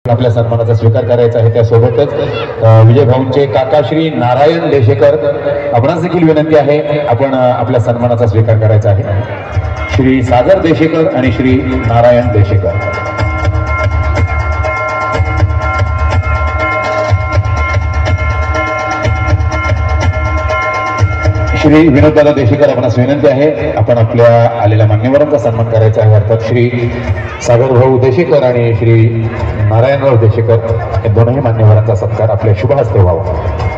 आपल्या सन्मानाचा स्वीकार करायचा आहे। त्यासोबतच विजय भाऊंचे काका श्री नारायण देशेकर आपणास देखील विनंती आहे, आपण आपल्या सन्मानाचा स्वीकार करायचा आहे। श्री सागर देशेकर आणि श्री नारायण देशेकर। श्री विनोददादा देशेकर आपणास विनंती आहे, आपण आपल्या आलेल्या मान्यवरांचा सन्मान करायचा आहे। अर्थात श्री सागर भाऊ देशेकर आणि श्री नारायणराव देशेकर या दोनही मान्यवरांचा सत्कार आपल्या शुभ हस्ते व्हावा।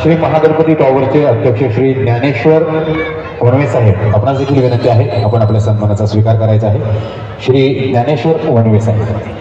श्री महागणपती टॉवरचे अध्यक्ष श्री ज्ञानेश्वर वनवे साहेब आपणास देखील विनंती आहे, आपण आपल्या सन्मानाचा स्वीकार करायचा आहे। श्री ज्ञानेश्वर वनवे साहेब।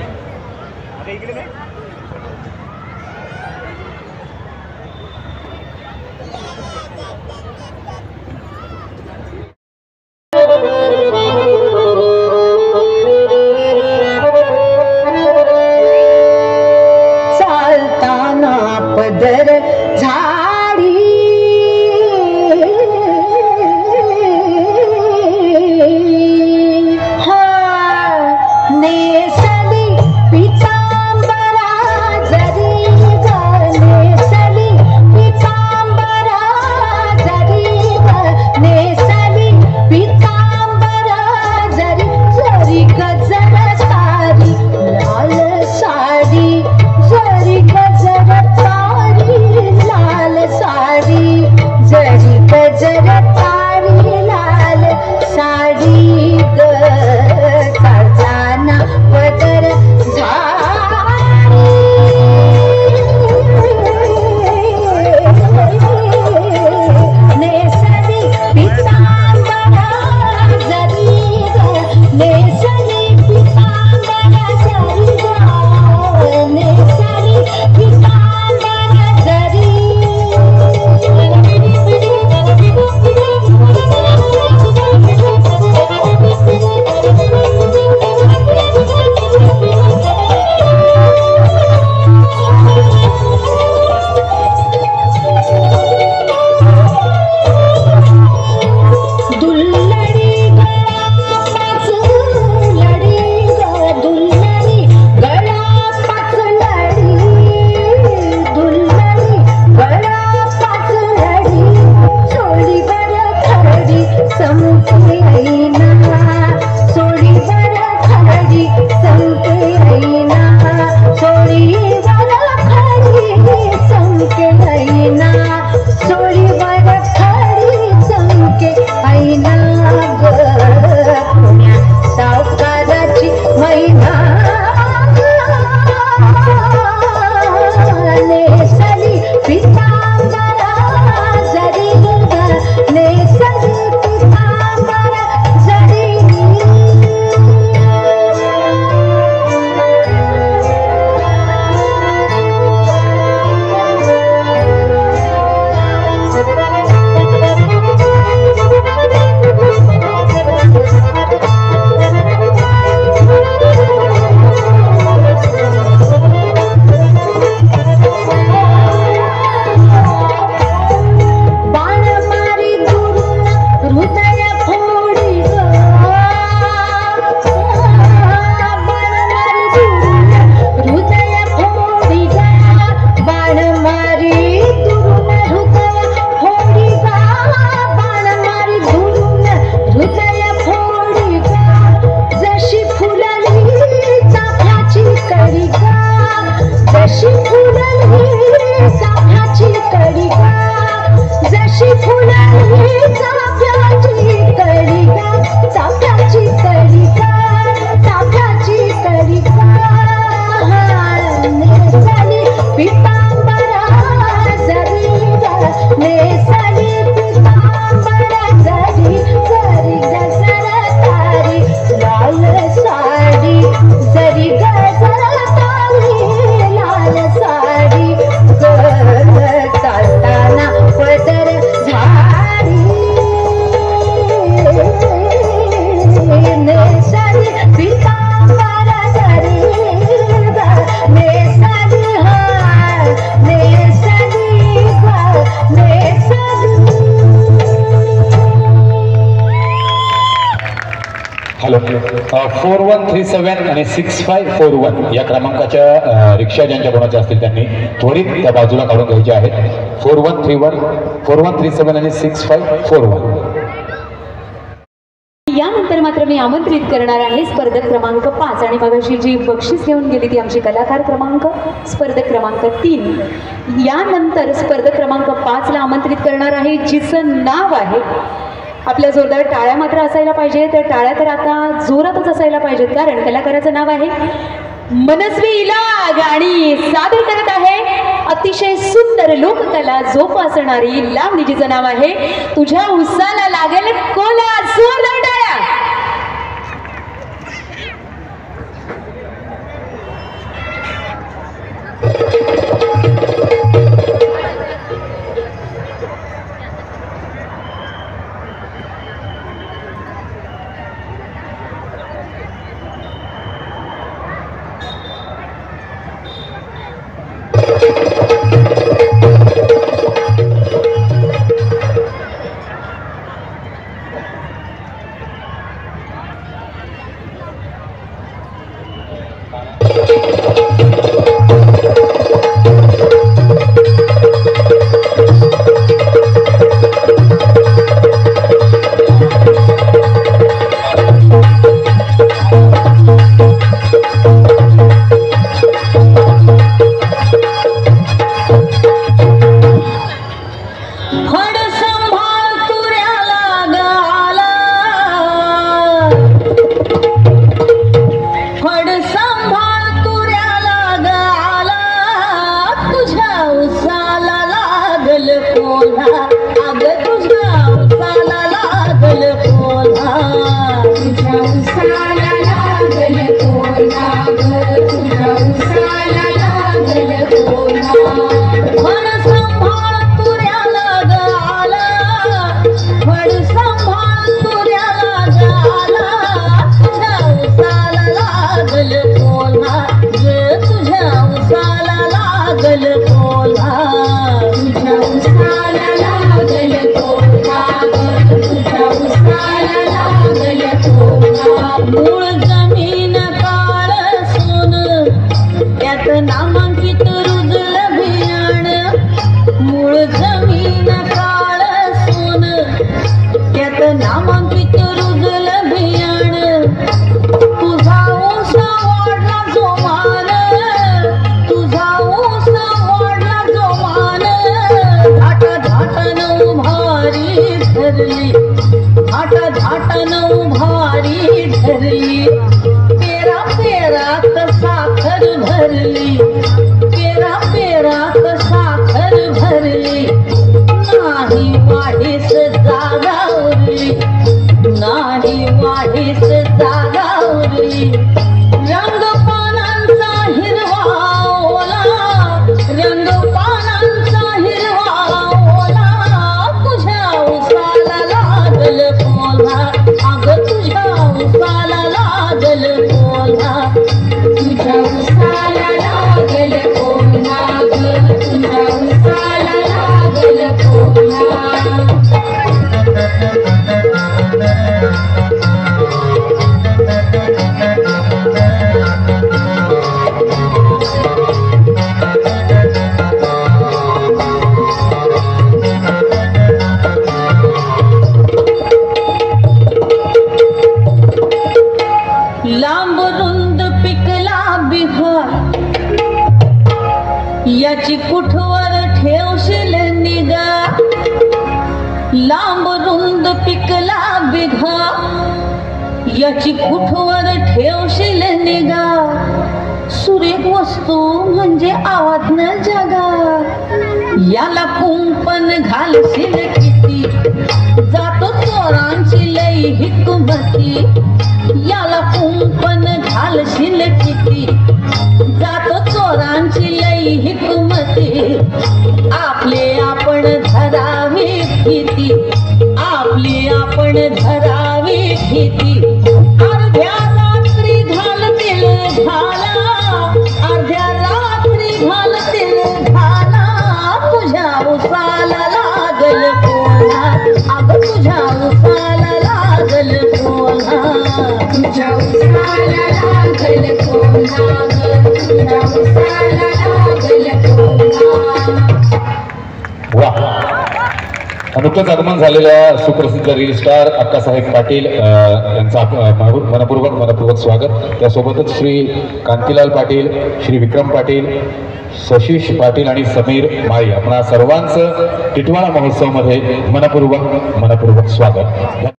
साडी ग साजना पदर झा 4137 आणि 6541 या क्रमांकाच्या रिक्षा ज्यांच्या कोणाच्या असतील त्यांनी त्वरित त्या बाजूला काढून घ्यायचे आहेत. 4131 4137 आणि 6541. यानंतर मात्र मी आमंत्रित करणार आहे स्पर्धक क्रमांक 5 आणि मगाशी जी बक्षीस घेऊन गेली ती आमची कलाकार क्रमांक स्पर्धक क्रमांक 3. यानंतर स्पर्धक क्रमांक 5 ला आमंत्रित करणार आहे जिचं नाव आहे, आपल्या जोरदार टाळ्या मात्र असायला पाहिजे. त्या टाळ्या तर आता जोरातच असायला पाहिजेत कारण कलाकाराचं नाव आहे मनस्वी इलाग आणि सादर करत आहे अतिशय सुंदर लोककला जोपासणारी लावणी जिचं नाव आहे तुझ्या उसाला लागेल कोला. जोरदार टाळ्या. याची कुठवर ठेवशील निगा, लांब रुंद पिकला बिघा, याची कुठवर ठेवशील निगा, सुरेख वस्तू म्हणजे आवाज न जगा, याला कुंपण घालशील किती, जातो चोरांची लई हिकमती, याला कुंपण घालशील किती, जातो चोरांची लई हिकमती, आपले आपण धरावी भीती, आपली आपण धरावी भीती, अर्ध्या रात्री घालतील घाला, अर्ध्या रात्री घालतील घाला, तुझ्या उसाला लागल कोणा, अग तुझ्या उसाला लागल कोणा. तुझ्या उसाला लागल कोणा ग, तुझ्या उसाला लागल कोणा. वा. नुकतंच आगमन झालेल्या सुप्रसिद्ध रील स्टार अक्कासाहेब पाटील यांचं मनपूर्वक स्वागत. त्यासोबतच श्री कांतीलाल पाटील, श्री विक्रम पाटील, शशीष पाटील आणि समीर माळी आपणा सर्वांचं टिटवाळा महोत्सवमध्ये मनपूर्वक स्वागत.